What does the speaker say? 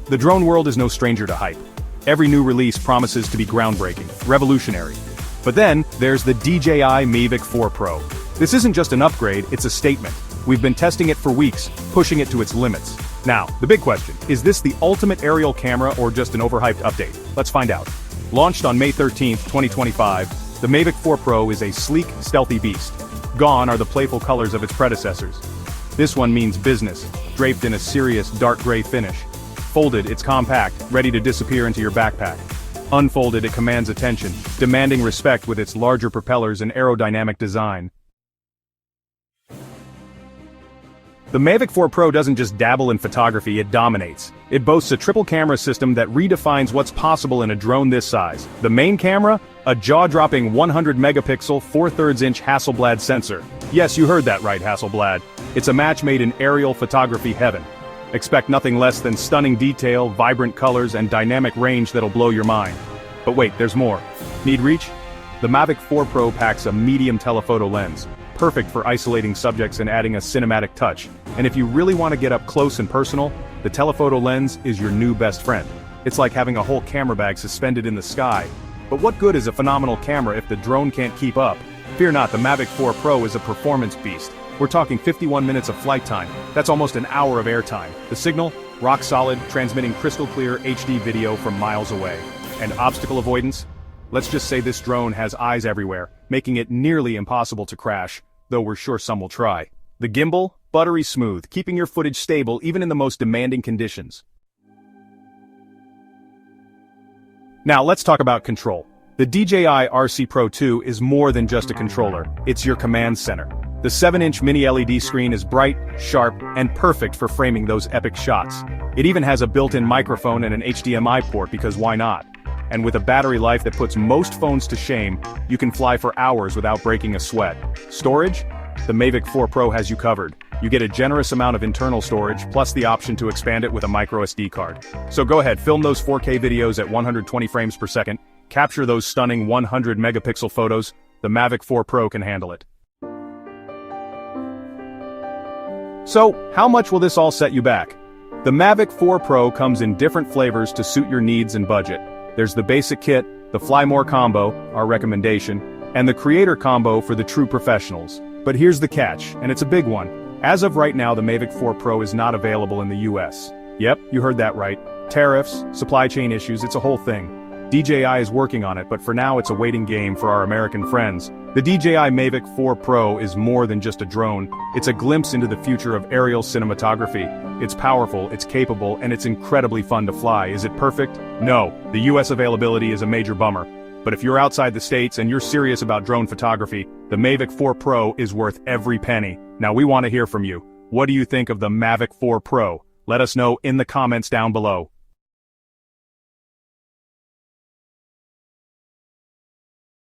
The drone world is no stranger to hype. Every new release promises to be groundbreaking, revolutionary. But then, there's the DJI Mavic 4 Pro. This isn't just an upgrade, it's a statement. We've been testing it for weeks, pushing it to its limits. Now, the big question, is this the ultimate aerial camera or just an overhyped update? Let's find out. Launched on May 13, 2025, the Mavic 4 Pro is a sleek, stealthy beast. Gone are the playful colors of its predecessors. This one means business, draped in a serious dark gray finish. Folded, it's compact, ready to disappear into your backpack. Unfolded, it commands attention, demanding respect with its larger propellers and aerodynamic design. The Mavic 4 Pro doesn't just dabble in photography, it dominates. It boasts a triple camera system that redefines what's possible in a drone this size. The main camera? A jaw-dropping 100-megapixel, 4/3-inch Hasselblad sensor. Yes, you heard that right, Hasselblad. It's a match made in aerial photography heaven. Expect nothing less than stunning detail, vibrant colors, and dynamic range that'll blow your mind. But wait, there's more. Need reach? The Mavic 4 Pro packs a medium telephoto lens, perfect for isolating subjects and adding a cinematic touch. And if you really want to get up close and personal, the telephoto lens is your new best friend. It's like having a whole camera bag suspended in the sky. But what good is a phenomenal camera if the drone can't keep up? Fear not, the Mavic 4 Pro is a performance beast. We're talking 51 minutes of flight time. That's almost an hour of airtime. The signal? Rock solid, transmitting crystal clear HD video from miles away. And obstacle avoidance? Let's just say this drone has eyes everywhere, making it nearly impossible to crash, though we're sure some will try. The gimbal? Buttery smooth, keeping your footage stable even in the most demanding conditions. Now let's talk about control. The DJI RC Pro 2 is more than just a controller, it's your command center. The 7-inch mini LED screen is bright, sharp, and perfect for framing those epic shots. It even has a built-in microphone and an HDMI port because why not? And with a battery life that puts most phones to shame, you can fly for hours without breaking a sweat. Storage? The Mavic 4 Pro has you covered. You get a generous amount of internal storage, plus the option to expand it with a micro SD card. So go ahead, film those 4K videos at 120 frames per second, capture those stunning 100-megapixel photos. The Mavic 4 Pro can handle it. So, how much will this all set you back? The Mavic 4 Pro comes in different flavors to suit your needs and budget. There's the basic kit, the Fly More combo, our recommendation, and the Creator combo for the true professionals. But here's the catch, and it's a big one. As of right now, the Mavic 4 Pro is not available in the US. Yep, you heard that right. Tariffs, supply chain issues, it's a whole thing. DJI is working on it, but for now it's a waiting game for our American friends. The DJI Mavic 4 Pro is more than just a drone, it's a glimpse into the future of aerial cinematography. It's powerful, it's capable, and it's incredibly fun to fly. Is it perfect? No, the US availability is a major bummer. But if you're outside the States and you're serious about drone photography, the Mavic 4 Pro is worth every penny. Now we want to hear from you. What do you think of the Mavic 4 Pro? Let us know in the comments down below.